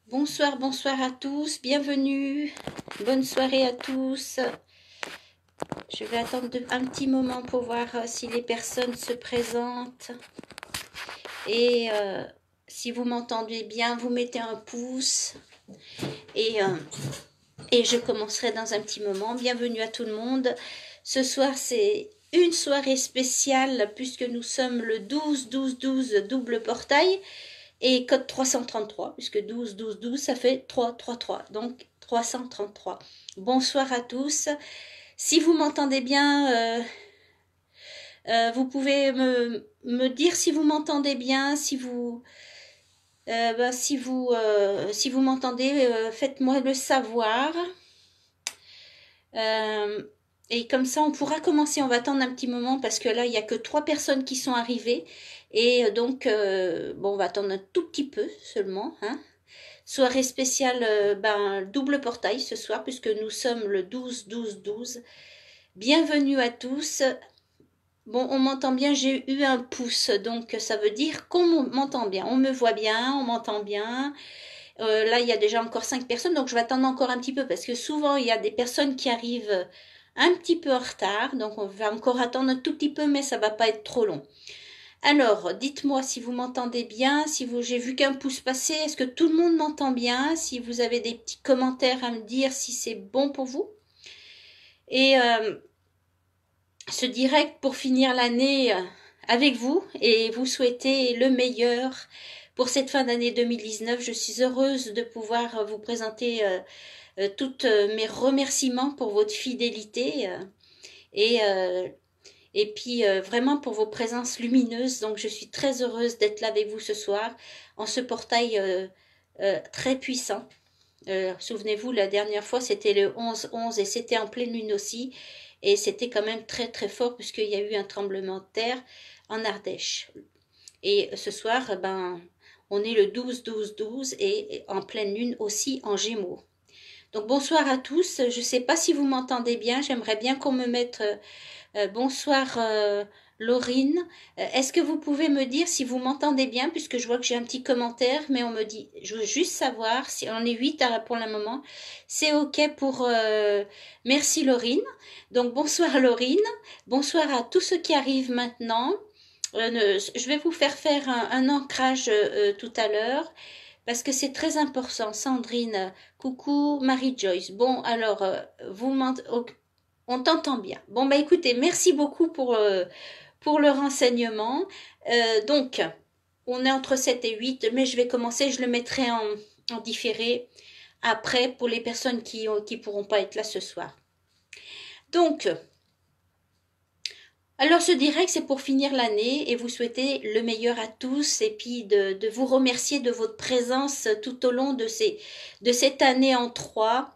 Bonsoir, bonsoir à tous, bienvenue, bonne soirée à tous. Je vais attendre un petit moment pour voir si les personnes se présentent. Et si vous m'entendez bien, vous mettez un pouce. Et je commencerai dans un petit moment. Bienvenue à tout le monde. Ce soir, c'est une soirée spéciale puisque nous sommes le 12-12-12 double portail. Et code 333, puisque 12, 12, 12, ça fait 3, 3, 3. Donc 333. Bonsoir à tous. Si vous m'entendez bien, vous pouvez me dire si vous m'entendez bien, si vous m'entendez, faites-moi le savoir. Et comme ça, on pourra commencer. On va attendre un petit moment parce que là, il n'y a que 3 personnes qui sont arrivées. Et donc, bon, on va attendre un tout petit peu seulement. Hein. Soirée spéciale, double portail ce soir puisque nous sommes le 12-12-12. Bienvenue à tous. Bon, on m'entend bien, j'ai eu un pouce, donc ça veut dire qu'on m'entend bien. On me voit bien, on m'entend bien. Là, il y a déjà encore 5 personnes, donc je vais attendre encore un petit peu parce que souvent, il y a des personnes qui arrivent un petit peu en retard. Donc, on va encore attendre un tout petit peu, mais ça va pas être trop long. Alors, dites-moi si vous m'entendez bien, j'ai vu qu'un pouce passer, est-ce que tout le monde m'entend bien? Si vous avez des petits commentaires à me dire si c'est bon pour vous. Et ce direct pour finir l'année avec vous et vous souhaiter le meilleur pour cette fin d'année 2019. Je suis heureuse de pouvoir vous présenter tous mes remerciements pour votre fidélité et puis vraiment pour vos présences lumineuses. Donc je suis très heureuse d'être là avec vous ce soir en ce portail très puissant. Souvenez-vous, la dernière fois c'était le 11-11 et c'était en pleine lune aussi. Et c'était quand même très très fort puisqu'il y a eu un tremblement de terre en Ardèche. Et ce soir, on est le 12-12-12 et en pleine lune aussi en Gémeaux. Donc bonsoir à tous. Je ne sais pas si vous m'entendez bien. J'aimerais bien qu'on me mette bonsoir Laurine. Est-ce que vous pouvez me dire si vous m'entendez bien puisque je vois que j'ai un petit commentaire, mais on me dit, je veux juste savoir si on est 8 pour le moment. C'est ok pour... merci Laurine. Donc bonsoir Laurine. Bonsoir à tous ceux qui arrivent maintenant. Je vais vous faire un ancrage tout à l'heure parce que c'est très important. Sandrine, coucou Marie-Joyce. Bon, alors, on t'entend bien. Bon, bah écoutez, merci beaucoup pour le renseignement. Donc, on est entre 7 et 8, mais je vais commencer, je le mettrai en différé après pour les personnes qui pourront pas être là ce soir. Donc, alors ce direct, c'est pour finir l'année et vous souhaiter le meilleur à tous et puis de vous remercier de votre présence tout au long de cette année en 3,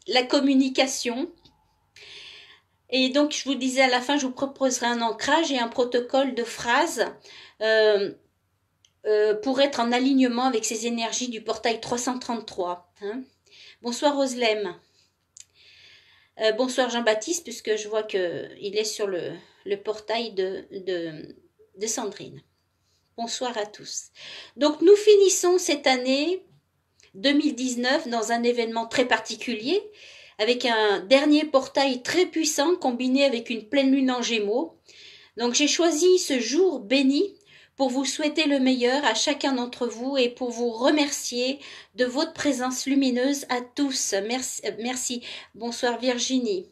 la communication. Et donc, je vous disais à la fin, je vous proposerai un ancrage et un protocole de phrases pour être en alignement avec ces énergies du portail 333. Hein. Bonsoir Roselem. Bonsoir Jean-Baptiste, puisque je vois qu'il est sur le portail de Sandrine. Bonsoir à tous. Donc, nous finissons cette année 2019 dans un événement très particulier, avec un dernier portail très puissant combiné avec une pleine lune en Gémeaux. Donc j'ai choisi ce jour béni pour vous souhaiter le meilleur à chacun d'entre vous et pour vous remercier de votre présence lumineuse à tous. Merci. Bonsoir Virginie.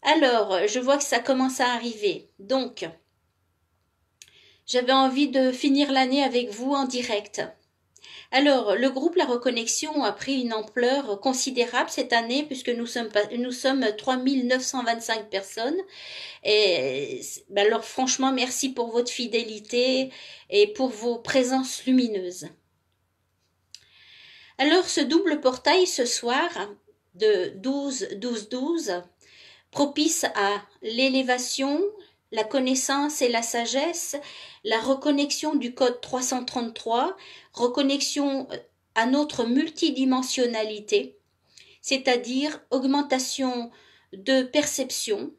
Alors, je vois que ça commence à arriver. Donc, j'avais envie de finir l'année avec vous en direct. Alors, le groupe La Reconnexion a pris une ampleur considérable cette année puisque nous sommes 3925 personnes. Et alors, franchement, merci pour votre fidélité et pour vos présences lumineuses. Alors, ce double portail ce soir de 12-12-12, propice à l'élévation, la connaissance et la sagesse, la reconnexion du code 333, reconnexion à notre multidimensionnalité, c'est-à-dire augmentation de perception,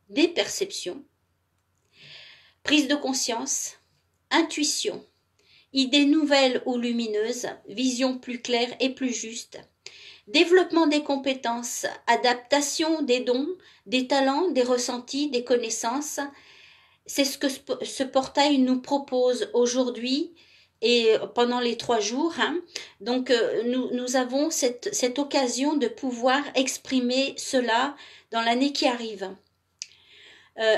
des perceptions, prise de conscience, intuition, idées nouvelles ou lumineuses, vision plus claire et plus juste, développement des compétences, adaptation des dons, des talents, des ressentis, des connaissances. C'est ce que ce portail nous propose aujourd'hui et pendant les 3 jours. Donc nous avons cette occasion de pouvoir exprimer cela dans l'année qui arrive.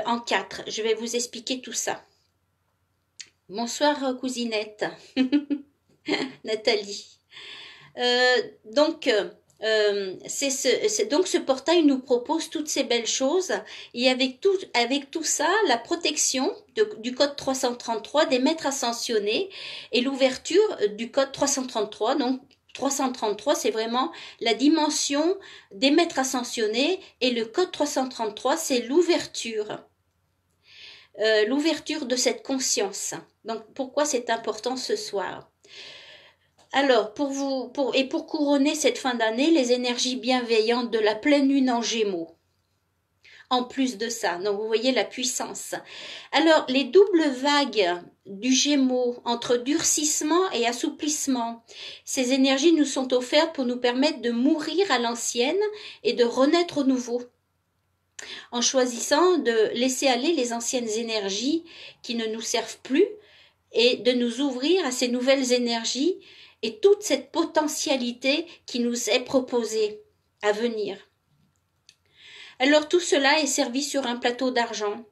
En 4, je vais vous expliquer tout ça. Bonsoir cousinette, Nathalie. Donc ce portail nous propose toutes ces belles choses et avec tout ça, la protection du code 333 des maîtres ascensionnés et l'ouverture du code 333. Donc 333, c'est vraiment la dimension des maîtres ascensionnés et le code 333, c'est l'ouverture de cette conscience. Donc pourquoi c'est important ce soir? Alors, pour couronner cette fin d'année, les énergies bienveillantes de la pleine lune en Gémeaux. En plus de ça, donc vous voyez la puissance. Alors, les doubles vagues du Gémeaux entre durcissement et assouplissement, ces énergies nous sont offertes pour nous permettre de mourir à l'ancienne et de renaître au nouveau. En choisissant de laisser aller les anciennes énergies qui ne nous servent plus et de nous ouvrir à ces nouvelles énergies et toute cette potentialité qui nous est proposée à venir. Alors tout cela est servi sur un plateau d'argent.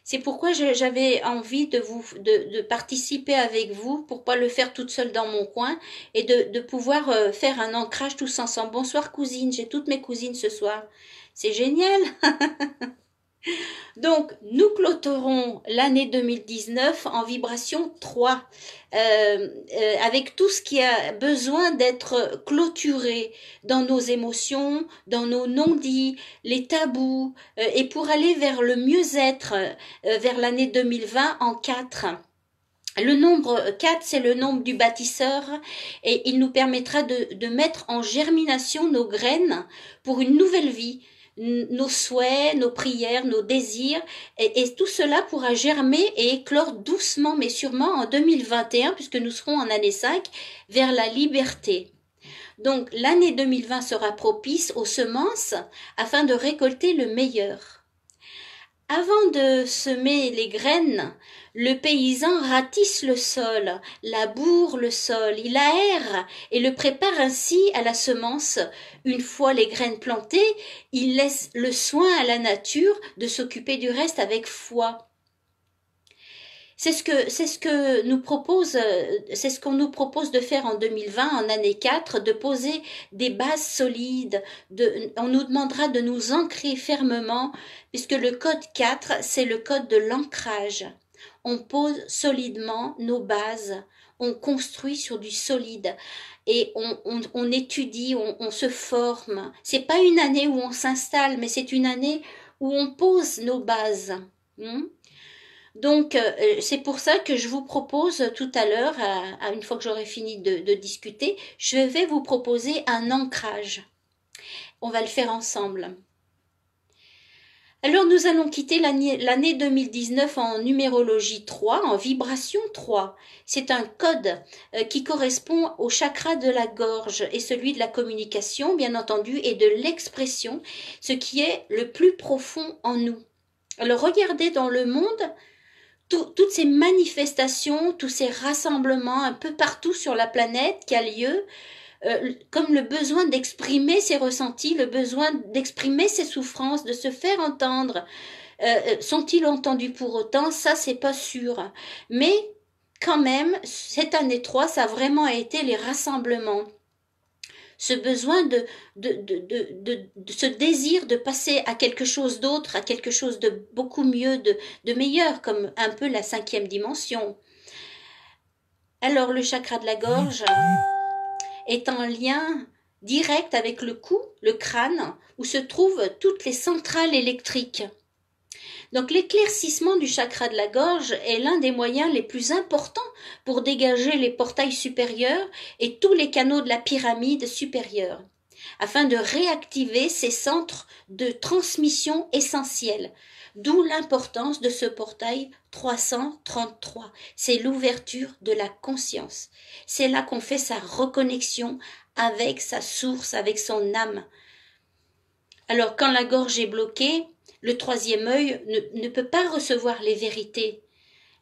C'est pourquoi j'avais envie de participer avec vous pour pas le faire toute seule dans mon coin et de pouvoir faire un ancrage tous ensemble. Bonsoir cousine, j'ai toutes mes cousines ce soir. C'est génial. Donc, nous clôturons l'année 2019 en vibration 3, avec tout ce qui a besoin d'être clôturé dans nos émotions, dans nos non-dits, les tabous, et pour aller vers le mieux-être, vers l'année 2020 en 4. Le nombre 4, c'est le nombre du bâtisseur et il nous permettra de mettre en germination nos graines pour une nouvelle vie. Nos souhaits, nos prières, nos désirs, et tout cela pourra germer et éclore doucement mais sûrement en 2021, puisque nous serons en année 5, vers la liberté. Donc l'année 2020 sera propice aux semences afin de récolter le meilleur. Avant de semer les graines, le paysan ratisse le sol, laboure le sol, il aère et le prépare ainsi à la semence. Une fois les graines plantées, il laisse le soin à la nature de s'occuper du reste avec foi. C'est ce qu'on nous propose de faire en 2020, en année 4, de poser des bases solides. On nous demandera de nous ancrer fermement, puisque le code 4, c'est le code de l'ancrage. On pose solidement nos bases, on construit sur du solide et on étudie, on se forme. C'est pas une année où on s'installe, mais c'est une année où on pose nos bases. Donc, c'est pour ça que je vous propose tout à l'heure, une fois que j'aurai fini de discuter, je vais vous proposer un ancrage. On va le faire ensemble. Alors, nous allons quitter l'année 2019 en numérologie 3, en vibration 3. C'est un code qui correspond au chakra de la gorge et celui de la communication, bien entendu, et de l'expression, ce qui est le plus profond en nous. Alors, regardez dans le monde, toutes ces manifestations, tous ces rassemblements un peu partout sur la planète qui a lieu, comme le besoin d'exprimer ses ressentis, le besoin d'exprimer ses souffrances, de se faire entendre. Sont-ils entendus pour autant? Ça, c'est pas sûr. Mais quand même, cette année 3, ça a vraiment été les rassemblements. Ce besoin ce désir de passer à quelque chose d'autre, à quelque chose de beaucoup mieux, de meilleur, comme un peu la 5e dimension. Alors, le chakra de la gorge est en lien direct avec le cou, le crâne, où se trouvent toutes les centrales électriques. Donc l'éclaircissement du chakra de la gorge est l'un des moyens les plus importants pour dégager les portails supérieurs et tous les canaux de la pyramide supérieure, afin de réactiver ces centres de transmission essentiels. D'où l'importance de ce portail 333. C'est l'ouverture de la conscience. C'est là qu'on fait sa reconnexion avec sa source, avec son âme. Alors quand la gorge est bloquée, le troisième œil ne peut pas recevoir les vérités.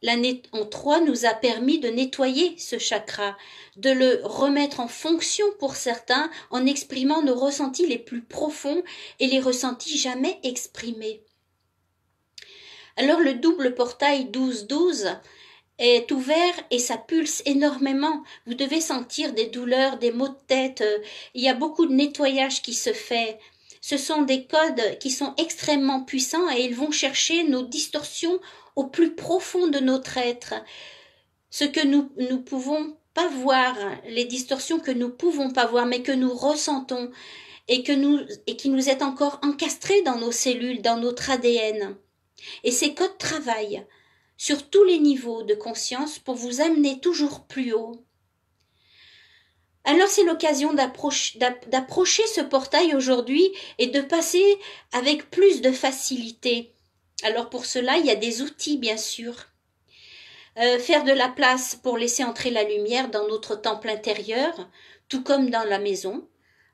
L'année en 3 nous a permis de nettoyer ce chakra, de le remettre en fonction pour certains en exprimant nos ressentis les plus profonds et les ressentis jamais exprimés. Alors le double portail 12-12 est ouvert et ça pulse énormément. Vous devez sentir des douleurs, des maux de tête. Il y a beaucoup de nettoyage qui se fait. Ce sont des codes qui sont extrêmement puissants et ils vont chercher nos distorsions au plus profond de notre être. Ce que nous pouvons pas voir, les distorsions que nous pouvons pas voir, mais que nous ressentons et qui nous est encore encastrées dans nos cellules, dans notre ADN. Et ces codes travaillent sur tous les niveaux de conscience pour vous amener toujours plus haut. Alors c'est l'occasion d'approcher ce portail aujourd'hui et de passer avec plus de facilité. Alors pour cela, il y a des outils bien sûr. Faire de la place pour laisser entrer la lumière dans notre temple intérieur, tout comme dans la maison.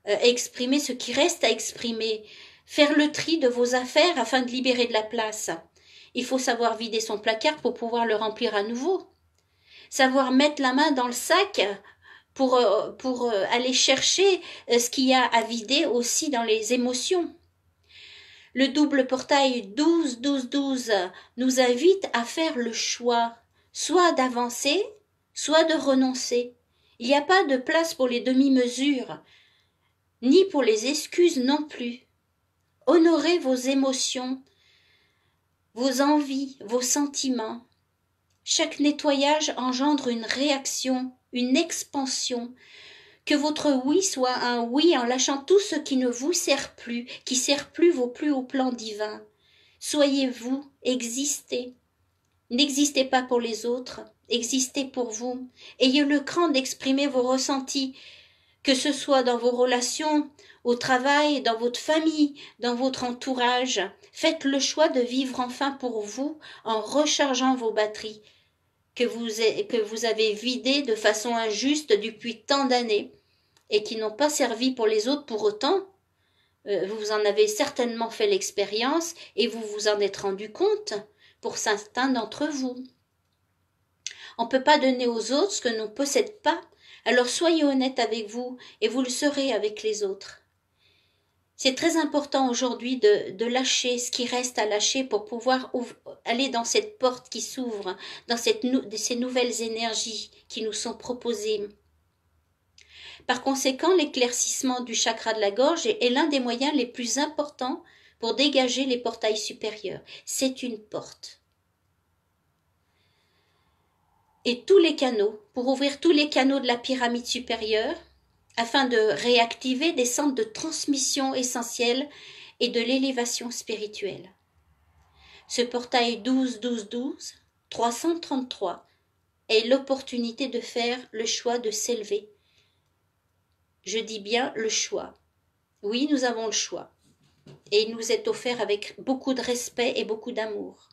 Exprimer ce qui reste à exprimer. Faire le tri de vos affaires afin de libérer de la place. Il faut savoir vider son placard pour pouvoir le remplir à nouveau. Savoir mettre la main dans le sac pour aller chercher ce qu'il y a à vider aussi dans les émotions. Le double portail 12-12-12 nous invite à faire le choix, soit d'avancer, soit de renoncer. Il n'y a pas de place pour les demi-mesures, ni pour les excuses non plus. Honorez vos émotions, vos envies, vos sentiments. Chaque nettoyage engendre une réaction, une expansion. Que votre oui soit un oui en lâchant tout ce qui ne vous sert plus, qui sert plus vos plus hauts plans divins. Soyez vous, existez. N'existez pas pour les autres, existez pour vous. Ayez le cran d'exprimer vos ressentis, que ce soit dans vos relations, au travail, dans votre famille, dans votre entourage. Faites le choix de vivre enfin pour vous en rechargeant vos batteries que vous avez vidées de façon injuste depuis tant d'années et qui n'ont pas servi pour les autres pour autant. Vous en avez certainement fait l'expérience et vous vous en êtes rendu compte pour certains d'entre vous. On ne peut pas donner aux autres ce que l'on ne possède pas. Alors soyez honnête avec vous et vous le serez avec les autres. C'est très important aujourd'hui de lâcher ce qui reste à lâcher pour pouvoir aller dans cette porte qui s'ouvre, dans ces nouvelles énergies qui nous sont proposées. Par conséquent, l'éclaircissement du chakra de la gorge est l'un des moyens les plus importants pour dégager les portails supérieurs. C'est une porte. Et tous les canaux, pour ouvrir tous les canaux de la pyramide supérieure, afin de réactiver des centres de transmission essentiels et de l'élévation spirituelle. Ce portail 12-12-12, 333, est l'opportunité de faire le choix de s'élever. Je dis bien le choix. Oui, nous avons le choix. Et il nous est offert avec beaucoup de respect et beaucoup d'amour.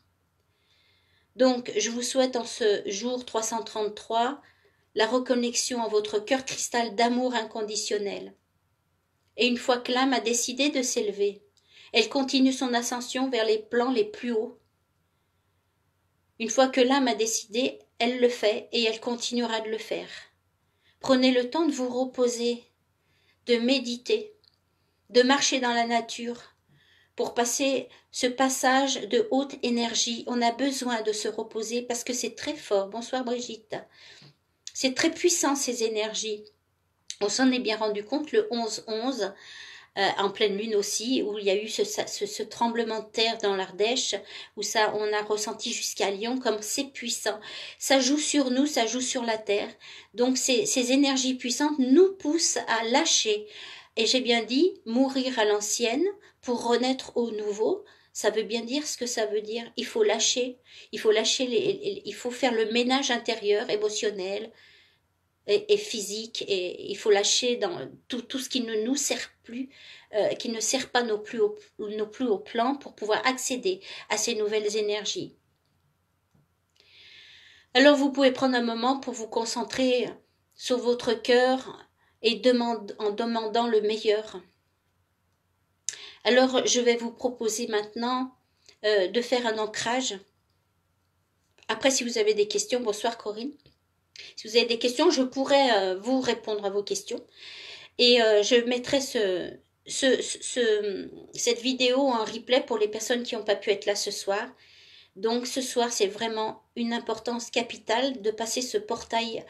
Donc, je vous souhaite en ce jour 333 la reconnexion en votre cœur cristal d'amour inconditionnel. Et une fois que l'âme a décidé de s'élever, elle continue son ascension vers les plans les plus hauts. Une fois que l'âme a décidé, elle le fait et elle continuera de le faire. Prenez le temps de vous reposer, de méditer, de marcher dans la nature, pour passer ce passage de haute énergie. On a besoin de se reposer parce que c'est très fort. Bonsoir Brigitte. C'est très puissant ces énergies. On s'en est bien rendu compte le 11-11, en pleine lune aussi, où il y a eu ce tremblement de terre dans l'Ardèche, où ça, on a ressenti jusqu'à Lyon comme c'est puissant. Ça joue sur nous, ça joue sur la terre. Donc ces énergies puissantes nous poussent à lâcher. Et j'ai bien dit, mourir à l'ancienne pour renaître au nouveau. Ça veut bien dire ce que ça veut dire. Il faut lâcher. Il faut faire le ménage intérieur, émotionnel, et physique, et il faut lâcher dans tout ce qui ne nous sert plus, qui ne sert pas nos plus hauts plans pour pouvoir accéder à ces nouvelles énergies. Alors vous pouvez prendre un moment pour vous concentrer sur votre cœur et en demandant le meilleur. Alors je vais vous proposer maintenant de faire un ancrage. Après, si vous avez des questions, bonsoir Corinne. Si vous avez des questions, je pourrais vous répondre à vos questions. Et je mettrai cette vidéo en replay pour les personnes qui n'ont pas pu être là ce soir. Donc ce soir, c'est vraiment une importance capitale de passer ce portail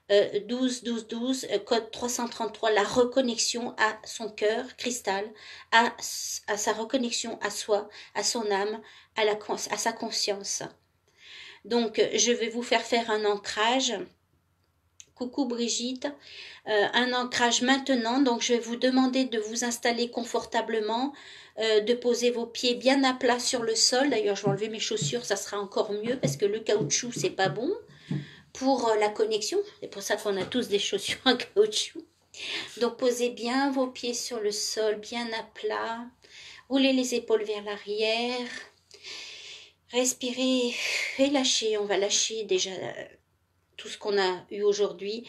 12-12-12, code 333, la reconnexion à son cœur cristal, à sa reconnexion à soi, à son âme, à sa conscience. Donc je vais vous faire un ancrage. Coucou Brigitte, un ancrage maintenant, donc je vais vous demander de vous installer confortablement, de poser vos pieds bien à plat sur le sol. D'ailleurs je vais enlever mes chaussures, ça sera encore mieux parce que le caoutchouc c'est pas bon pour la connexion, c'est pour ça qu'on a tous des chaussures en caoutchouc. Donc posez bien vos pieds sur le sol, bien à plat, roulez les épaules vers l'arrière, respirez et lâchez, on va lâcher déjà tout ce qu'on a eu aujourd'hui.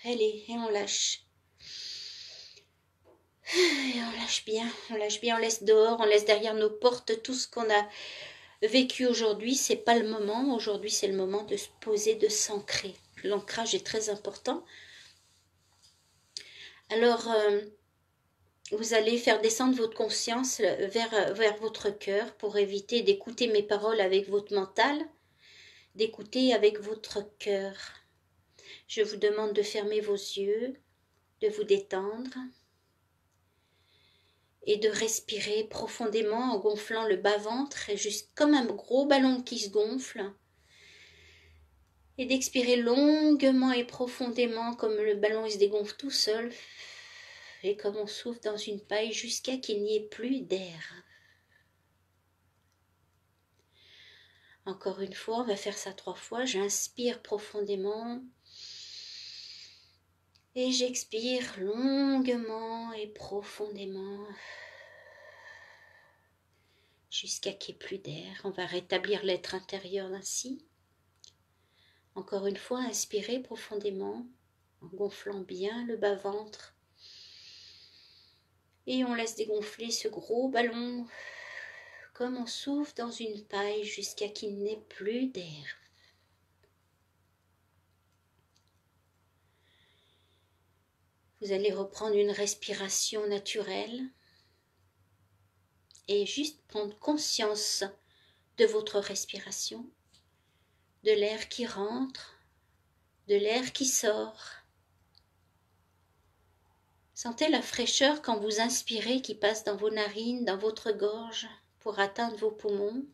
Allez, et on lâche. Et on lâche bien, on laisse dehors, on laisse derrière nos portes tout ce qu'on a vécu aujourd'hui. C'est pas le moment, aujourd'hui c'est le moment de se poser, de s'ancrer. L'ancrage est très important. Alors, vous allez faire descendre votre conscience vers votre cœur pour éviter d'écouter mes paroles avec votre mental, d'écouter avec votre cœur. Je vous demande de fermer vos yeux, de vous détendre et de respirer profondément en gonflant le bas-ventre, juste comme un gros ballon qui se gonfle, et d'expirer longuement et profondément comme le ballon il se dégonfle tout seul, et comme on souffle dans une paille jusqu'à qu'il n'y ait plus d'air. Encore une fois, on va faire ça 3 fois. J'inspire profondément et j'expire longuement et profondément jusqu'à qu'il n'y ait plus d'air. On va rétablir l'être intérieur ainsi. Encore une fois, inspirez profondément en gonflant bien le bas-ventre. Et on laisse dégonfler ce gros ballon comme on souffle dans une paille jusqu'à qu'il n'ait plus d'air. Vous allez reprendre une respiration naturelle et juste prendre conscience de votre respiration, de l'air qui rentre, de l'air qui sort. Sentez la fraîcheur quand vous inspirez qui passe dans vos narines, dans votre gorge pour atteindre vos poumons.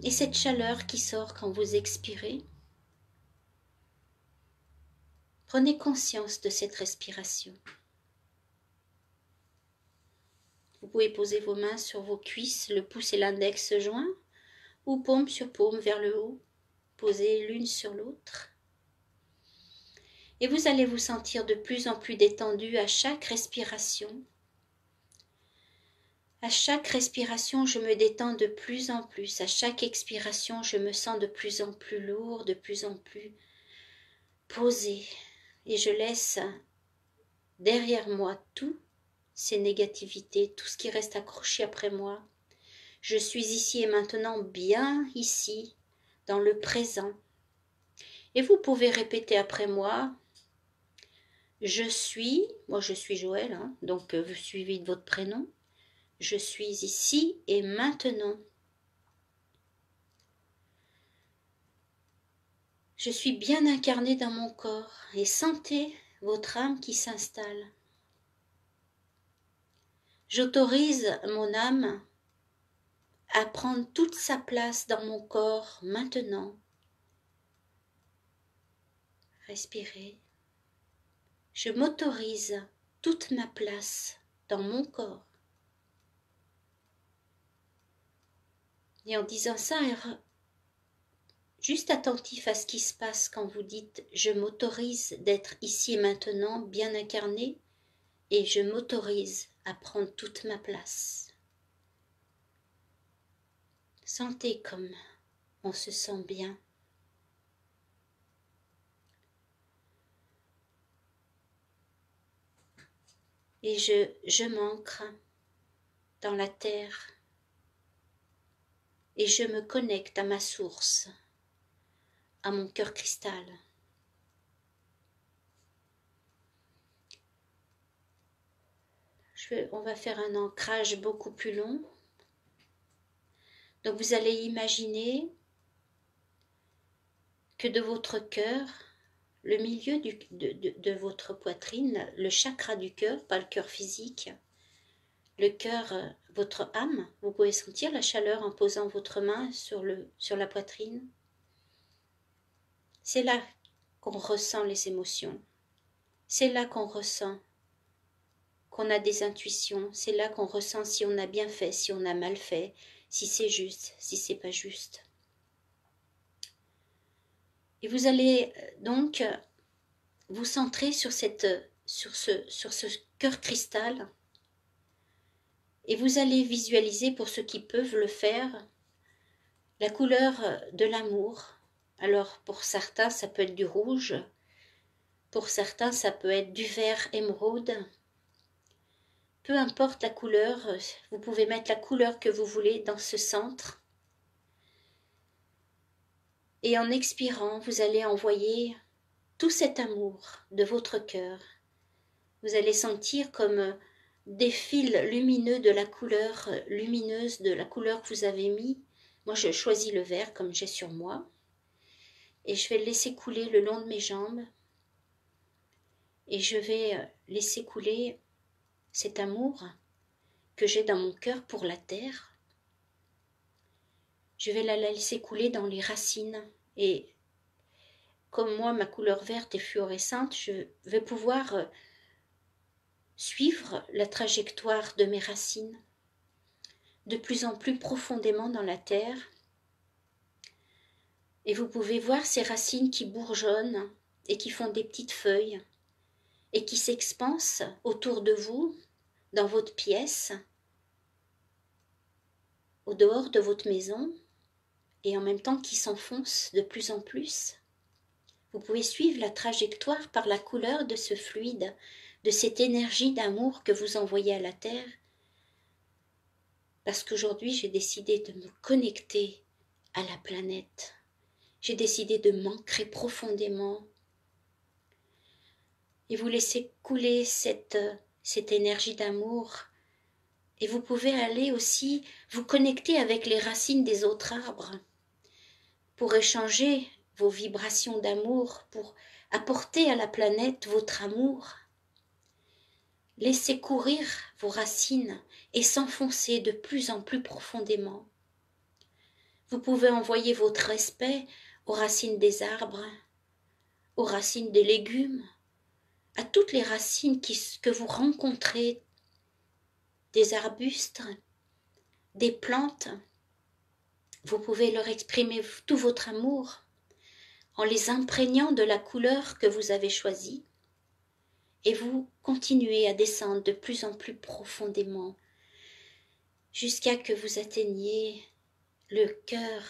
Et cette chaleur qui sort quand vous expirez. Prenez conscience de cette respiration. Vous pouvez poser vos mains sur vos cuisses, le pouce et l'index joints, ou paume sur paume vers le haut, posez l'une sur l'autre. Et vous allez vous sentir de plus en plus détendu à chaque respiration. À chaque respiration, je me détends de plus en plus. À chaque expiration, je me sens de plus en plus lourd, de plus en plus posé. Et je laisse derrière moi toutes ces négativités, tout ce qui reste accroché après moi. Je suis ici et maintenant, bien ici, dans le présent. Et vous pouvez répéter après moi. Moi je suis Joël, hein, donc vous suivez de votre prénom. Je suis ici et maintenant. Je suis bien incarné dans mon corps et sentez votre âme qui s'installe. J'autorise mon âme à prendre toute sa place dans mon corps maintenant. Respirez. Je m'autorise toute ma place dans mon corps. Et en disant ça, juste attentif à ce qui se passe quand vous dites « je m'autorise d'être ici et maintenant bien incarné et je m'autorise à prendre toute ma place ». Sentez comme on se sent bien. Et je m'ancre dans la terre et je me connecte à ma source, à mon cœur cristal. On va faire un ancrage beaucoup plus long. Donc vous allez imaginer que de votre cœur, le milieu de votre poitrine, le chakra du cœur, pas le cœur physique, le cœur, votre âme, vous pouvez sentir la chaleur en posant votre main sur la poitrine. C'est là qu'on ressent les émotions. C'est là qu'on ressent qu'on a des intuitions. C'est là qu'on ressent si on a bien fait, si on a mal fait, si c'est juste, si c'est pas juste. Et vous allez donc vous centrer sur ce cœur cristal et vous allez visualiser, pour ceux qui peuvent le faire, la couleur de l'amour. Alors pour certains ça peut être du rouge, pour certains ça peut être du vert émeraude. Peu importe la couleur, vous pouvez mettre la couleur que vous voulez dans ce centre. Et en expirant, vous allez envoyer tout cet amour de votre cœur. Vous allez sentir comme des fils lumineux de la couleur lumineuse de la couleur que vous avez mis. Moi, je choisis le vert comme j'ai sur moi. Et je vais le laisser couler le long de mes jambes. Et je vais laisser couler cet amour que j'ai dans mon cœur pour la terre. Je vais la laisser couler dans les racines. Et comme moi, ma couleur verte est fluorescente, je vais pouvoir suivre la trajectoire de mes racines de plus en plus profondément dans la terre. Et vous pouvez voir ces racines qui bourgeonnent et qui font des petites feuilles et qui s'expansent autour de vous, dans votre pièce, au dehors de votre maison, et en même temps qui s'enfoncent de plus en plus. Vous pouvez suivre la trajectoire par la couleur de ce fluide, de cette énergie d'amour que vous envoyez à la terre. Parce qu'aujourd'hui, j'ai décidé de me connecter à la planète. J'ai décidé de m'ancrer profondément. Et vous laissez couler cette énergie d'amour. Et vous pouvez aller aussi vous connecter avec les racines des autres arbres pour échanger vos vibrations d'amour, pour apporter à la planète votre amour. Laissez courir vos racines et s'enfoncer de plus en plus profondément. Vous pouvez envoyer votre respect aux racines des arbres, aux racines des légumes, à toutes les racines que vous rencontrez, des arbustes, des plantes. Vous pouvez leur exprimer tout votre amour en les imprégnant de la couleur que vous avez choisie. Et vous continuez à descendre de plus en plus profondément jusqu'à que vous atteigniez le cœur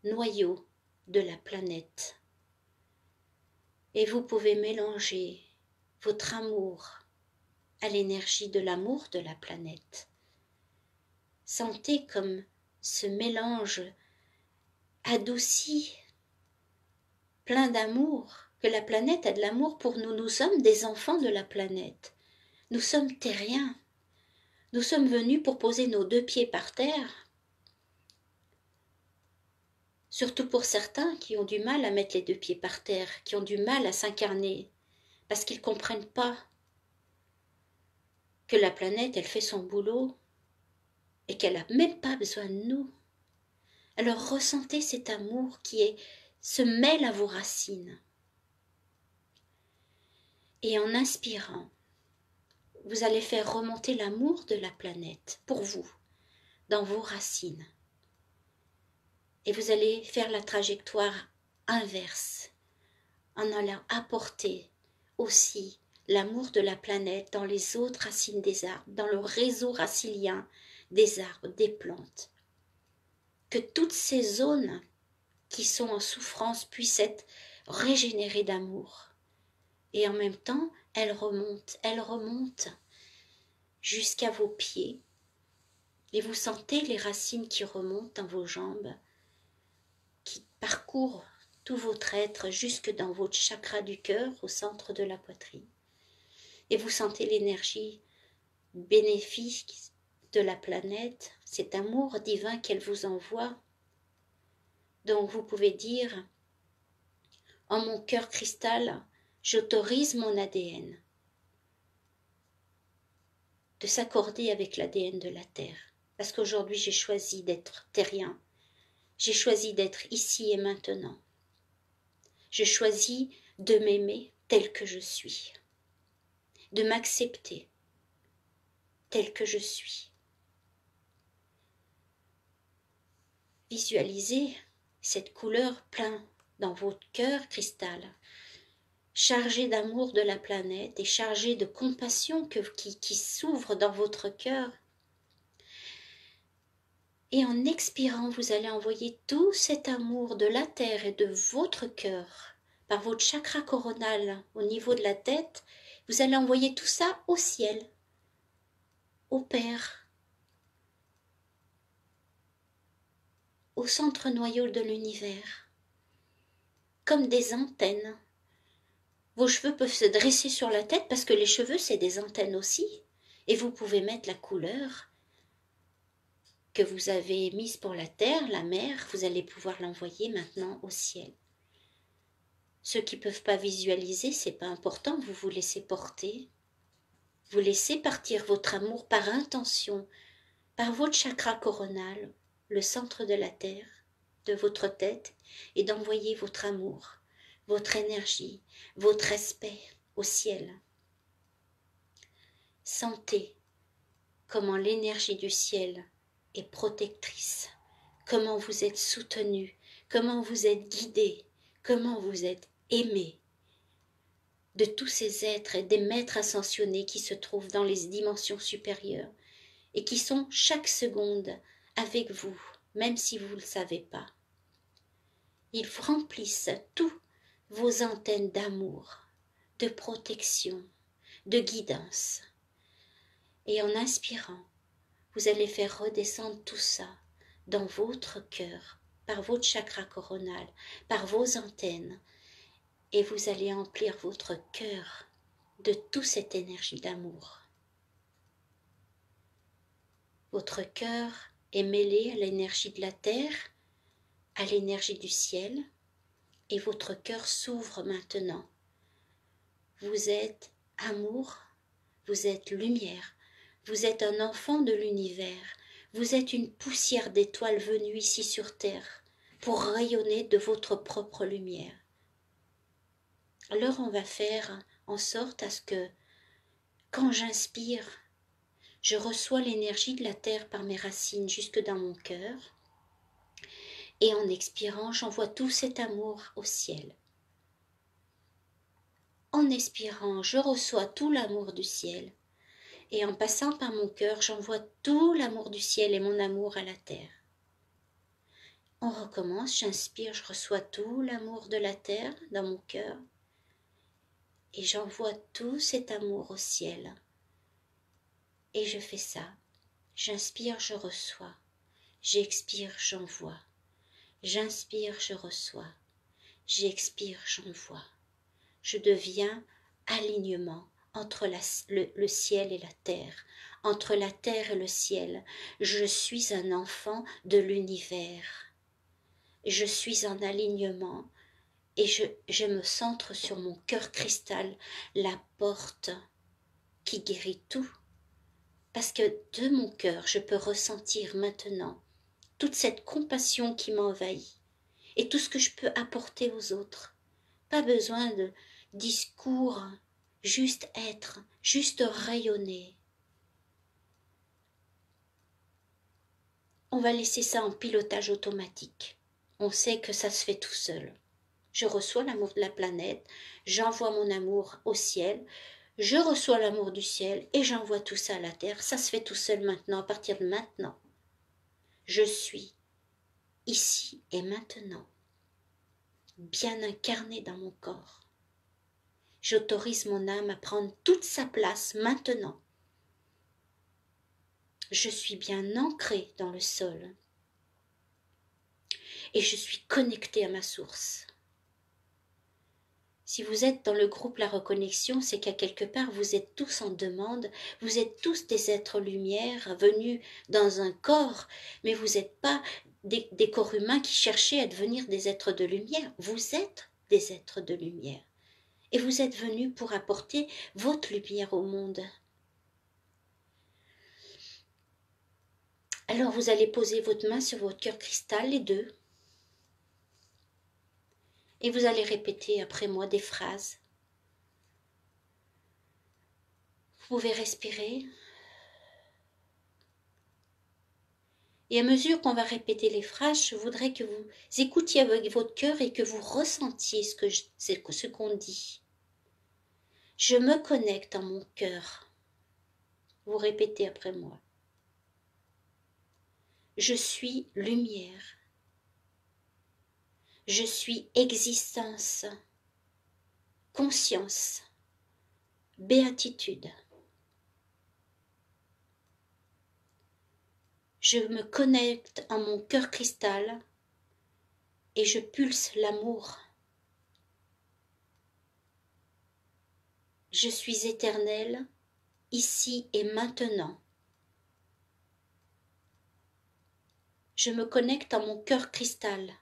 noyau de la planète. Et vous pouvez mélanger votre amour à l'énergie de l'amour de la planète. Sentez comme ce mélange adouci, plein d'amour, que la planète a de l'amour pour nous. Nous sommes des enfants de la planète. Nous sommes terriens. Nous sommes venus pour poser nos 2 pieds par terre. Surtout pour certains qui ont du mal à mettre les 2 pieds par terre, qui ont du mal à s'incarner, parce qu'ils ne comprennent pas que la planète, elle fait son boulot et qu'elle n'a même pas besoin de nous. Alors ressentez cet amour qui se mêle à vos racines. Et en inspirant, vous allez faire remonter l'amour de la planète pour vous, dans vos racines. Et vous allez faire la trajectoire inverse, en allant apporter aussi l'amour de la planète dans les autres racines des arbres, dans le réseau racilien des arbres, des plantes. Que toutes ces zones qui sont en souffrance puissent être régénérées d'amour. Et en même temps, elles remontent jusqu'à vos pieds. Et vous sentez les racines qui remontent dans vos jambes, qui parcourent tout votre être jusque dans votre chakra du cœur, au centre de la poitrine. Et vous sentez l'énergie bénéfique de la planète, cet amour divin qu'elle vous envoie. Donc vous pouvez dire, en mon cœur cristal, j'autorise mon ADN de s'accorder avec l'ADN de la Terre. Parce qu'aujourd'hui, j'ai choisi d'être terrien. J'ai choisi d'être ici et maintenant. Je choisis de m'aimer tel que je suis, de m'accepter tel que je suis. Visualisez cette couleur pleine dans votre cœur cristal, chargé d'amour de la planète et chargé de compassion qui s'ouvre dans votre cœur. Et en expirant, vous allez envoyer tout cet amour de la terre et de votre cœur par votre chakra coronal au niveau de la tête. Vous allez envoyer tout ça au ciel, au Père, au centre noyau de l'univers, comme des antennes. Vos cheveux peuvent se dresser sur la tête parce que les cheveux, c'est des antennes aussi. Et vous pouvez mettre la couleur que vous avez mise pour la terre, la mer, vous allez pouvoir l'envoyer maintenant au ciel. Ceux qui ne peuvent pas visualiser, c'est pas important, vous vous laissez porter. Vous laissez partir votre amour par intention, par votre chakra coronal, le centre de la terre, de votre tête, et d'envoyer votre amour, votre énergie, votre respect au ciel. Sentez comment l'énergie du ciel est protectrice, comment vous êtes soutenu, comment vous êtes guidé, comment vous êtes aimé de tous ces êtres et des maîtres ascensionnés qui se trouvent dans les dimensions supérieures et qui sont chaque seconde avec vous, même si vous ne le savez pas. Ils remplissent tous vos antennes d'amour, de protection, de guidance. Et en inspirant, vous allez faire redescendre tout ça dans votre cœur, par votre chakra coronal, par vos antennes, et vous allez emplir votre cœur de toute cette énergie d'amour. Votre cœur est mêlé à l'énergie de la terre, à l'énergie du ciel, et votre cœur s'ouvre maintenant. Vous êtes amour, vous êtes lumière, vous êtes un enfant de l'univers, vous êtes une poussière d'étoiles venue ici sur terre pour rayonner de votre propre lumière. Alors on va faire en sorte à ce que, quand j'inspire, je reçois l'énergie de la terre par mes racines jusque dans mon cœur, et en expirant, j'envoie tout cet amour au ciel. En expirant, je reçois tout l'amour du ciel, et en passant par mon cœur, j'envoie tout l'amour du ciel et mon amour à la terre. On recommence, j'inspire, je reçois tout l'amour de la terre dans mon cœur, et j'envoie tout cet amour au ciel. Et je fais ça. J'inspire, je reçois. J'expire, j'envoie. J'inspire, je reçois. J'expire, j'envoie. Je deviens alignement entre le ciel et la terre, entre la terre et le ciel. Je suis un enfant de l'univers. Je suis en alignement et je me centre sur mon cœur cristal, la porte qui guérit tout. Parce que de mon cœur, je peux ressentir maintenant toute cette compassion qui m'envahit et tout ce que je peux apporter aux autres. Pas besoin de discours, juste être, juste rayonner. On va laisser ça en pilotage automatique. On sait que ça se fait tout seul. Je reçois l'amour de la planète, j'envoie mon amour au ciel, je reçois l'amour du ciel et j'envoie tout ça à la terre. Ça se fait tout seul maintenant, à partir de maintenant. Je suis ici et maintenant, bien incarné dans mon corps. J'autorise mon âme à prendre toute sa place maintenant. Je suis bien ancré dans le sol et je suis connecté à ma source. Si vous êtes dans le groupe La Reconnexion, c'est qu'à quelque part vous êtes tous en demande, vous êtes tous des êtres lumière venus dans un corps, mais vous n'êtes pas des corps humains qui cherchaient à devenir des êtres de lumière. Vous êtes des êtres de lumière et vous êtes venus pour apporter votre lumière au monde. Alors vous allez poser votre main sur votre cœur cristal, les deux, et vous allez répéter après moi des phrases. Vous pouvez respirer. Et à mesure qu'on va répéter les phrases, je voudrais que vous écoutiez avec votre cœur et que vous ressentiez ce qu'on dit. Je me connecte à mon cœur. Vous répétez après moi. Je suis lumière. Je suis existence, conscience, béatitude. Je me connecte à mon cœur cristal et je pulse l'amour. Je suis éternelle, ici et maintenant. Je me connecte à mon cœur cristal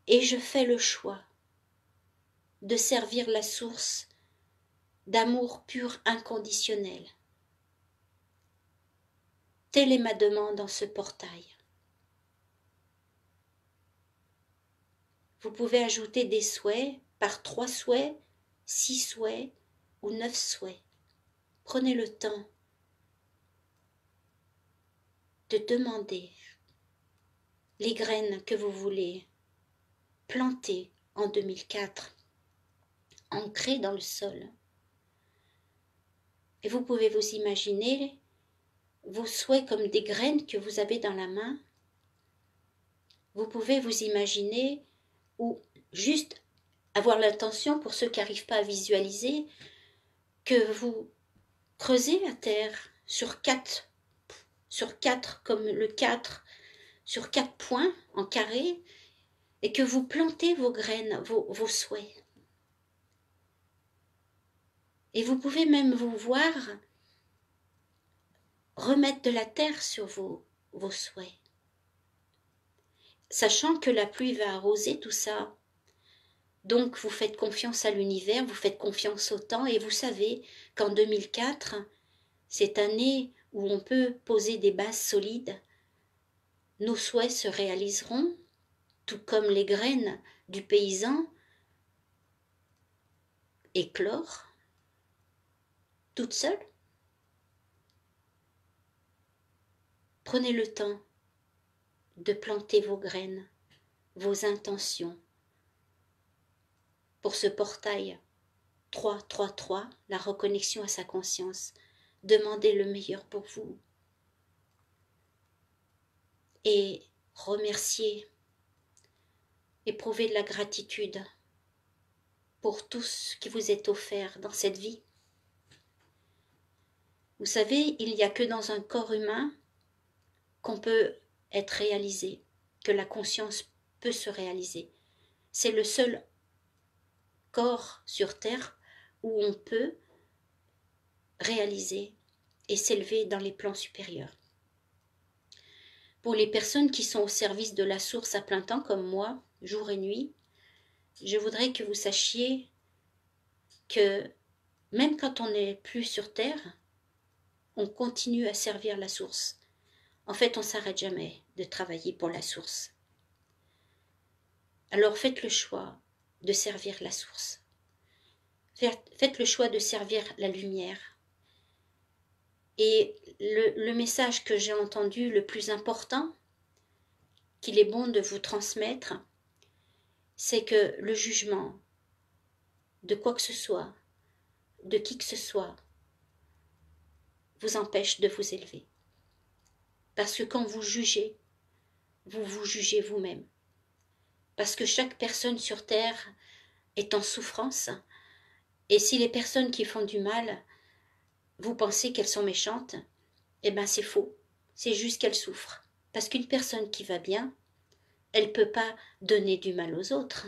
et je fais le choix de servir la source d'amour pur inconditionnel. Telle est ma demande en ce portail. Vous pouvez ajouter des souhaits par 3 souhaits, 6 souhaits ou 9 souhaits. Prenez le temps de demander les graines que vous voulez planter en 2004, ancrées dans le sol. Et vous pouvez vous imaginer vos souhaits comme des graines que vous avez dans la main. Vous pouvez vous imaginer ou juste avoir l'intention, pour ceux qui n'arrivent pas à visualiser, que vous creusez la terre sur 4 comme le 4, sur 4 points en carré, et que vous plantez vos graines, vos souhaits. Et vous pouvez même vous voir remettre de la terre sur vos souhaits, sachant que la pluie va arroser tout ça. Donc vous faites confiance à l'univers, vous faites confiance au temps, et vous savez qu'en 2004, cette année où on peut poser des bases solides, nos souhaits se réaliseront, tout comme les graines du paysan éclore toutes seules. Prenez le temps de planter vos graines, vos intentions pour ce portail 333, la reconnexion à sa conscience. Demandez le meilleur pour vous et remerciez, éprouvez de la gratitude pour tout ce qui vous est offert dans cette vie. Vous savez, il n'y a que dans un corps humain qu'on peut être réalisé, que la conscience peut se réaliser. C'est le seul corps sur Terre où on peut réaliser et s'élever dans les plans supérieurs. Pour les personnes qui sont au service de la source à plein temps, comme moi, jour et nuit, je voudrais que vous sachiez que même quand on n'est plus sur Terre, on continue à servir la source. En fait, on ne s'arrête jamais de travailler pour la source. Alors faites le choix de servir la source. Faites le choix de servir la lumière. Et le message que j'ai entendu, le plus important, qu'il est bon de vous transmettre, c'est que le jugement de quoi que ce soit, de qui que ce soit, vous empêche de vous élever. Parce que quand vous jugez, vous vous jugez vous-même. Parce que chaque personne sur Terre est en souffrance. Et si les personnes qui font du mal, vous pensez qu'elles sont méchantes, eh bien c'est faux. C'est juste qu'elles souffrent. Parce qu'une personne qui va bien, elle ne peut pas donner du mal aux autres.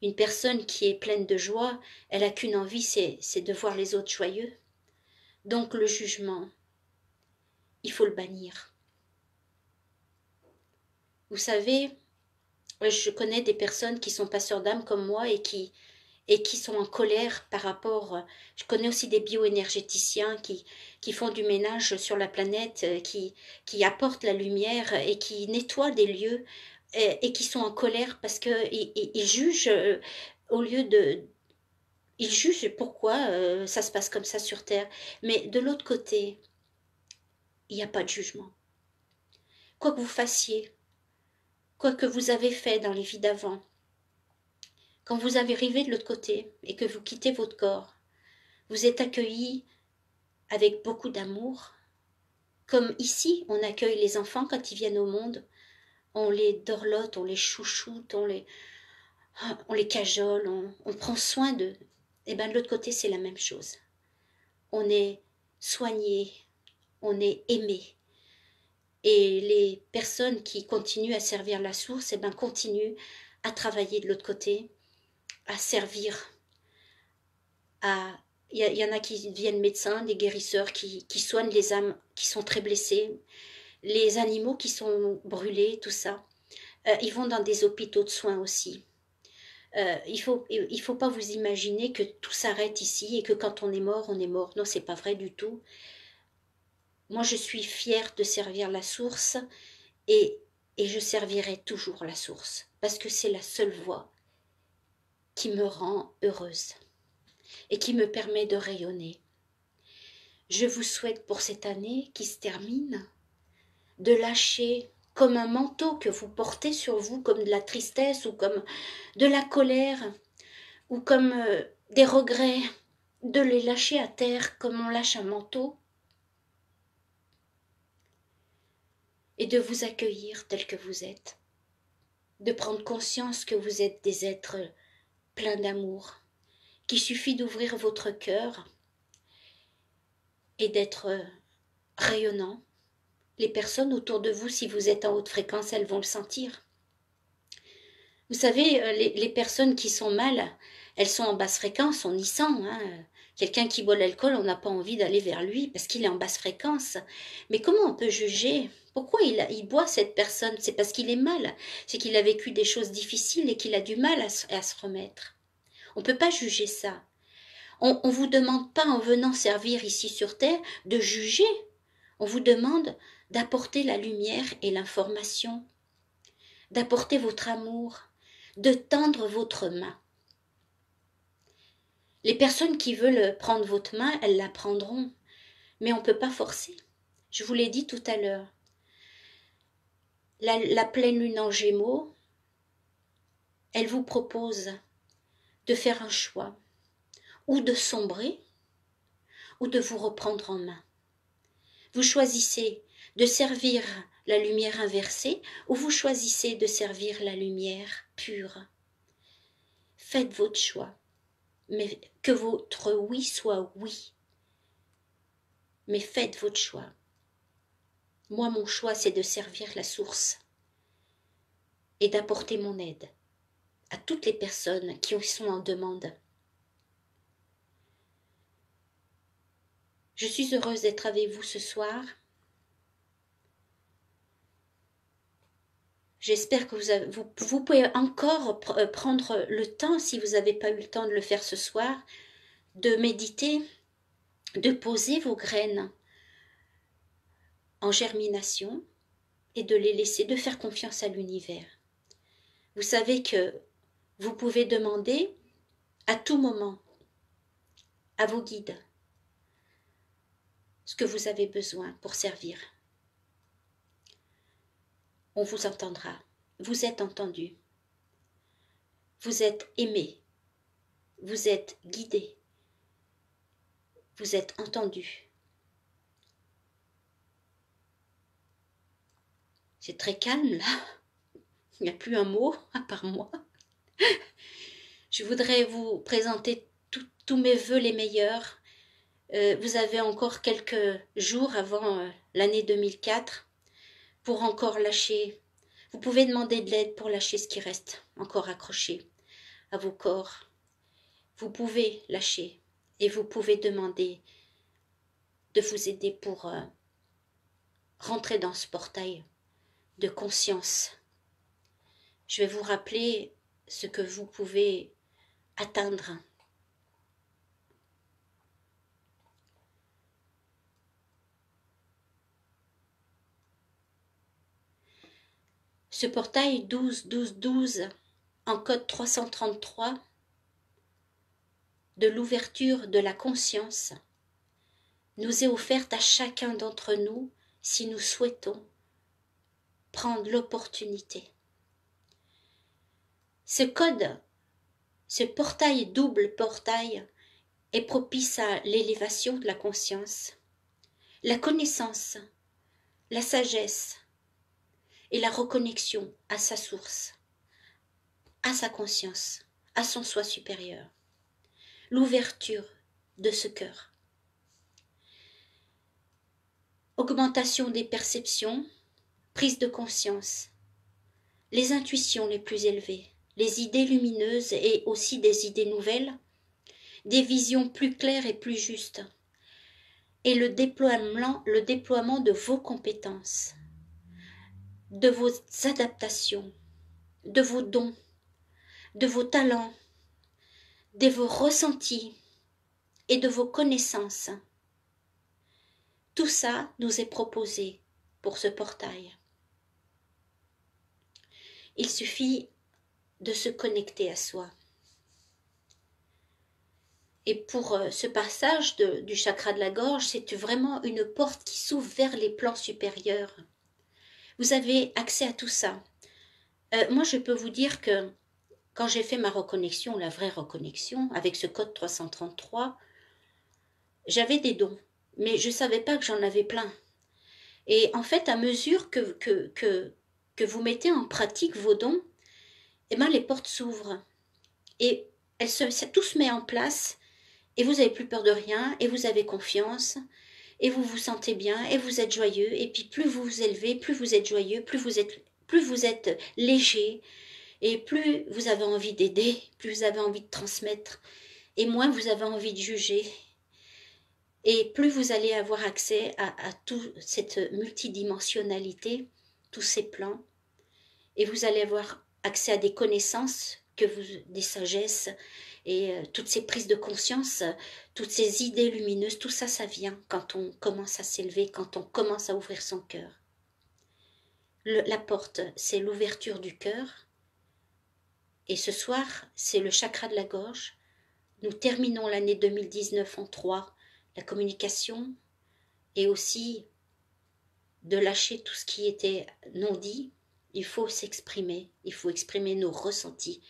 Une personne qui est pleine de joie, elle n'a qu'une envie, c'est de voir les autres joyeux. Donc le jugement, il faut le bannir. Vous savez, je connais des personnes qui sont passeurs d'âme comme moi et qui sont en colère par rapport... Je connais aussi des bioénergéticiens qui font du ménage sur la planète, qui apportent la lumière et qui nettoient des lieux et qui sont en colère parce qu'ils jugent au lieu de... Ils jugent pourquoi ça se passe comme ça sur Terre. Mais de l'autre côté, il n'y a pas de jugement. Quoi que vous fassiez, quoi que vous avez fait dans les vies d'avant, quand vous arrivez de l'autre côté et que vous quittez votre corps, vous êtes accueilli avec beaucoup d'amour. Comme ici, on accueille les enfants quand ils viennent au monde, on les dorlote, on les chouchoute, on les cajole, on prend soin d'eux. Et bien de l'autre côté, c'est la même chose. On est soigné, on est aimé. Et les personnes qui continuent à servir la source, et ben continuent à travailler de l'autre côté, à servir, il y en a qui deviennent médecins, des guérisseurs qui soignent les âmes qui sont très blessées, les animaux qui sont brûlés, tout ça. Ils vont dans des hôpitaux de soins aussi. Il faut pas vous imaginer que tout s'arrête ici et que quand on est mort, on est mort. Non, c'est pas vrai du tout. Moi, je suis fière de servir la source et je servirai toujours la source parce que c'est la seule voie qui me rend heureuse et qui me permet de rayonner. Je vous souhaite pour cette année qui se termine de lâcher comme un manteau que vous portez sur vous, comme de la tristesse ou comme de la colère ou comme des regrets, de les lâcher à terre comme on lâche un manteau et de vous accueillir tel que vous êtes, de prendre conscience que vous êtes des êtres pleins d'amour, qu'il suffit d'ouvrir votre cœur et d'être rayonnant. Les personnes autour de vous, si vous êtes en haute fréquence, elles vont le sentir. Vous savez, les personnes qui sont mal, elles sont en basse fréquence, on y sent. Hein. Quelqu'un qui boit l'alcool, on n'a pas envie d'aller vers lui parce qu'il est en basse fréquence. Mais comment on peut juger? Pourquoi il boit cette personne? C'est parce qu'il est mal. C'est qu'il a vécu des choses difficiles et qu'il a du mal à se remettre. On ne peut pas juger ça. On ne vous demande pas en venant servir ici sur Terre de juger. On vous demande d'apporter la lumière et l'information, d'apporter votre amour, de tendre votre main. Les personnes qui veulent prendre votre main, elles la prendront, mais on ne peut pas forcer. Je vous l'ai dit tout à l'heure. La pleine lune en Gémeaux, elle vous propose de faire un choix, ou de sombrer, ou de vous reprendre en main. Vous choisissez de servir la lumière inversée, ou vous choisissez de servir la lumière pure. Faites votre choix, mais que votre oui soit oui. Mais faites votre choix. Moi, mon choix, c'est de servir la source et d'apporter mon aide à toutes les personnes qui sont en demande. Je suis heureuse d'être avec vous ce soir. J'espère que vous pouvez encore prendre le temps, si vous n'avez pas eu le temps de le faire ce soir, de méditer, de poser vos graines en germination et de les laisser, de faire confiance à l'univers. Vous savez que vous pouvez demander à tout moment à vos guides ce que vous avez besoin pour servir. On vous entendra. Vous êtes entendu. vous êtes aimé, vous êtes guidé, vous êtes entendu. C'est très calme là, il n'y a plus un mot à part moi. Je voudrais vous présenter tous mes vœux les meilleurs. Vous avez encore quelques jours avant l'année 2004 pour encore lâcher. Vous pouvez demander de l'aide pour lâcher ce qui reste encore accroché à vos corps. Vous pouvez lâcher et vous pouvez demander de vous aider pour rentrer dans ce portail de conscience. Je vais vous rappeler ce que vous pouvez atteindre. Ce portail 12-12-12 en code 333 de l'ouverture de la conscience nous est offerte à chacun d'entre nous si nous souhaitons prendre l'opportunité. Ce code, ce portail double portail est propice à l'élévation de la conscience, la connaissance, la sagesse et la reconnexion à sa source, à sa conscience, à son soi supérieur. L'ouverture de ce cœur. Augmentation des perceptions, prise de conscience, les intuitions les plus élevées, les idées lumineuses et aussi des idées nouvelles, des visions plus claires et plus justes, et le déploiement de vos compétences, de vos adaptations, de vos dons, de vos talents, de vos ressentis et de vos connaissances. Tout ça nous est proposé pour ce portail. Il suffit de se connecter à soi. Et pour ce passage du chakra de la gorge, c'est vraiment une porte qui s'ouvre vers les plans supérieurs. Vous avez accès à tout ça. Moi, je peux vous dire que quand j'ai fait ma reconnexion, la vraie reconnexion, avec ce code 333, j'avais des dons, mais je ne savais pas que j'en avais plein. Et en fait, à mesure que vous mettez en pratique vos dons, eh ben, les portes s'ouvrent. Et tout se met en place, et vous n'avez plus peur de rien, et vous avez confiance, et vous vous sentez bien, et vous êtes joyeux, et puis plus vous vous élevez, plus vous êtes joyeux, plus vous êtes léger, et plus vous avez envie d'aider, plus vous avez envie de transmettre, et moins vous avez envie de juger. Et plus vous allez avoir accès à toute cette multidimensionnalité, tous ces plans, et vous allez avoir accès à des connaissances, des sagesses, et toutes ces prises de conscience, toutes ces idées lumineuses, tout ça, ça vient quand on commence à s'élever, quand on commence à ouvrir son cœur. La porte, c'est l'ouverture du cœur, et ce soir, c'est le chakra de la gorge. Nous terminons l'année 2019 en 3, la communication, et aussi de lâcher tout ce qui était non dit. Il faut s'exprimer, il faut exprimer nos ressentis,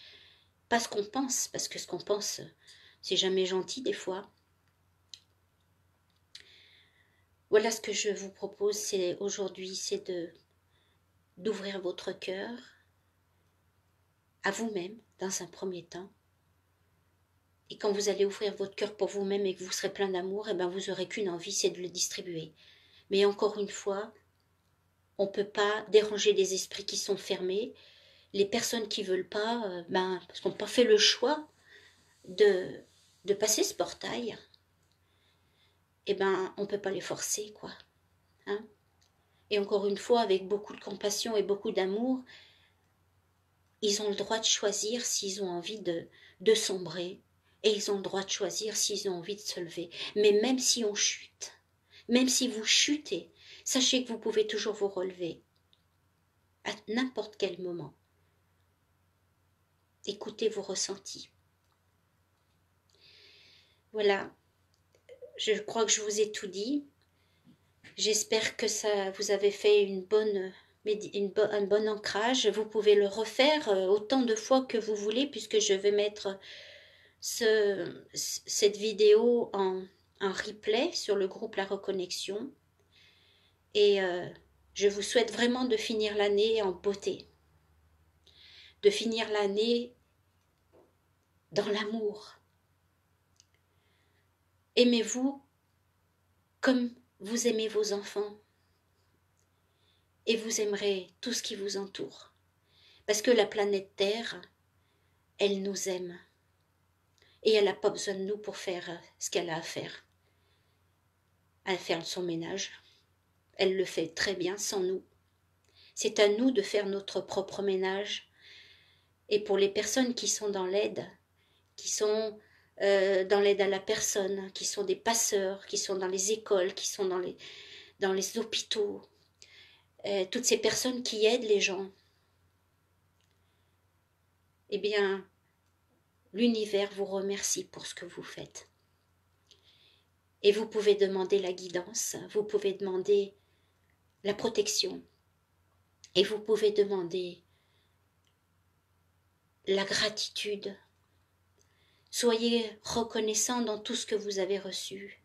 pas ce qu'on pense, parce que ce qu'on pense, c'est jamais gentil des fois. Voilà ce que je vous propose aujourd'hui, c'est d'ouvrir votre cœur à vous-même dans un premier temps. Et quand vous allez ouvrir votre cœur pour vous-même et que vous serez plein d'amour, eh ben vous n'aurez qu'une envie, c'est de le distribuer. Mais encore une fois, on ne peut pas déranger des esprits qui sont fermés. Les personnes qui ne veulent pas, parce qu'on n'a pas fait le choix de passer ce portail, eh ben, on ne peut pas les forcer, quoi. Hein? Et encore une fois, avec beaucoup de compassion et beaucoup d'amour, ils ont le droit de choisir s'ils ont envie de sombrer, et ils ont le droit de choisir s'ils ont envie de se lever. Mais même si on chute, même si vous chutez, sachez que vous pouvez toujours vous relever à n'importe quel moment. Écoutez vos ressentis. Voilà, je crois que je vous ai tout dit. J'espère que ça vous avez fait une bonne un bon ancrage. Vous pouvez le refaire autant de fois que vous voulez, puisque je vais mettre cette vidéo en replay sur le groupe La Reconnexion. Et je vous souhaite vraiment de finir l'année en beauté, de finir l'année dans l'amour. Aimez-vous comme vous aimez vos enfants, et vous aimerez tout ce qui vous entoure. Parce que la planète Terre, elle nous aime. Et elle n'a pas besoin de nous pour faire ce qu'elle a à faire. À faire son ménage. Elle le fait très bien sans nous. C'est à nous de faire notre propre ménage. Et pour les personnes qui sont dans l'aide, qui sont dans l'aide à la personne, qui sont des passeurs, qui sont dans les écoles, qui sont dans les hôpitaux, toutes ces personnes qui aident les gens, eh bien, l'univers vous remercie pour ce que vous faites. Et vous pouvez demander la guidance, vous pouvez demander la protection, et vous pouvez demander la gratitude. Soyez reconnaissant dans tout ce que vous avez reçu.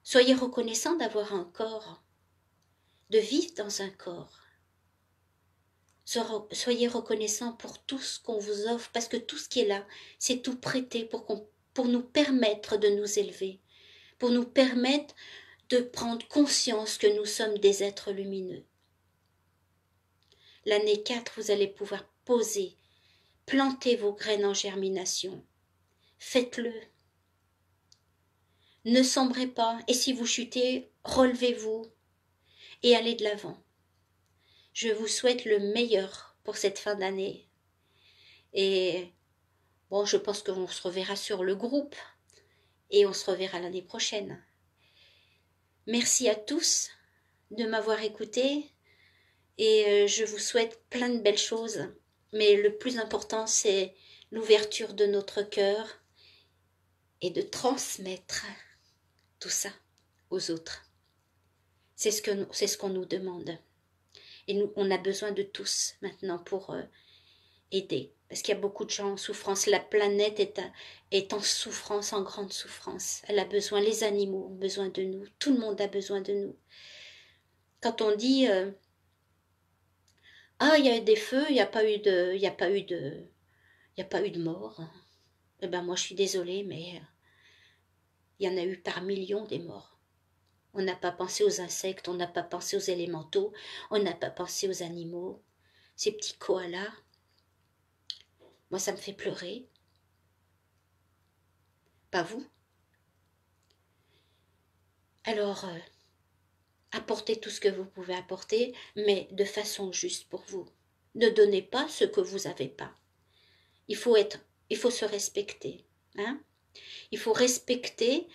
Soyez reconnaissant d'avoir un corps, de vivre dans un corps. Soyez reconnaissant pour tout ce qu'on vous offre, parce que tout ce qui est là, c'est tout prêté pour nous permettre de nous élever, pour nous permettre de prendre conscience que nous sommes des êtres lumineux. L'année 4, vous allez pouvoir poser, planter vos graines en germination. Faites-le. Ne sombrez pas, et si vous chutez, relevez-vous et allez de l'avant. Je vous souhaite le meilleur pour cette fin d'année. Et bon, je pense qu'on se reverra sur le groupe et on se reverra l'année prochaine. Merci à tous de m'avoir écouté et je vous souhaite plein de belles choses. Mais le plus important, c'est l'ouverture de notre cœur et de transmettre tout ça aux autres. C'est ce qu'on nous demande. Et nous, on a besoin de tous maintenant pour aider. Parce qu'il y a beaucoup de gens en souffrance. La planète est en souffrance, en grande souffrance. Elle a besoin, les animaux ont besoin de nous. Tout le monde a besoin de nous. Quand on dit ah, il y a eu des feux, il n'y a pas eu de mort. Eh ben moi je suis désolée, mais il y en a eu par millions des morts. On n'a pas pensé aux insectes, on n'a pas pensé aux élémentaux, on n'a pas pensé aux animaux. Ces petits koalas, moi ça me fait pleurer. Pas vous? Alors, apportez tout ce que vous pouvez apporter, mais de façon juste pour vous. Ne donnez pas ce que vous n'avez pas. Il faut se respecter. Hein? Il faut respecter.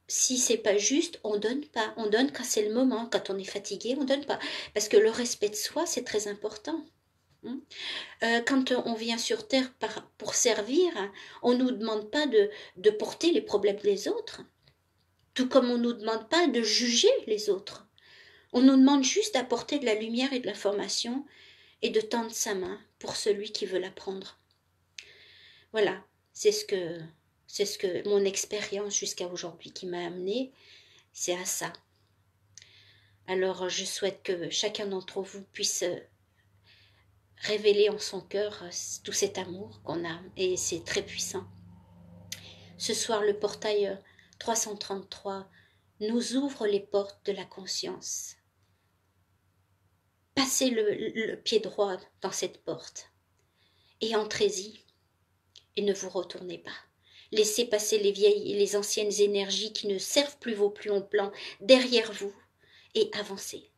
Si c'est pas juste, on donne pas. On donne quand c'est le moment. Quand on est fatigué, on donne pas. Parce que le respect de soi, c'est très important. Quand on vient sur Terre pour servir, on ne nous demande pas de porter les problèmes des autres. Tout comme on ne nous demande pas de juger les autres. On nous demande juste d'apporter de la lumière et de l'information et de tendre sa main pour celui qui veut la prendre. Voilà, c'est ce que mon expérience jusqu'à aujourd'hui qui m'a amené, c'est à ça. Alors je souhaite que chacun d'entre vous puisse révéler en son cœur tout cet amour qu'on a, et c'est très puissant. Ce soir, le portail 333 nous ouvre les portes de la conscience. Passez le pied droit dans cette porte et entrez-y et ne vous retournez pas. Laissez passer les vieilles et les anciennes énergies qui ne servent plus vos plus hauts plans derrière vous et avancez.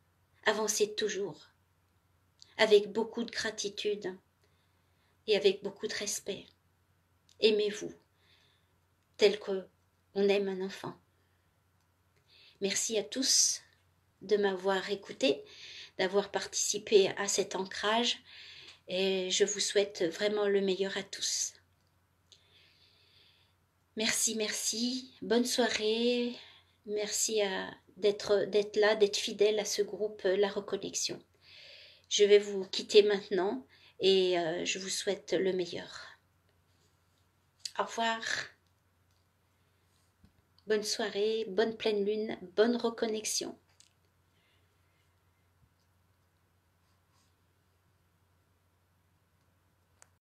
Avancez toujours avec beaucoup de gratitude et avec beaucoup de respect. Aimez-vous tel qu'on aime un enfant. Merci à tous de m'avoir écouté, d'avoir participé à cet ancrage et je vous souhaite vraiment le meilleur à tous. Merci, merci, bonne soirée, merci d'être là, d'être fidèle à ce groupe La Reconnexion. Je vais vous quitter maintenant et je vous souhaite le meilleur. Au revoir. Bonne soirée, bonne pleine lune, bonne reconnexion.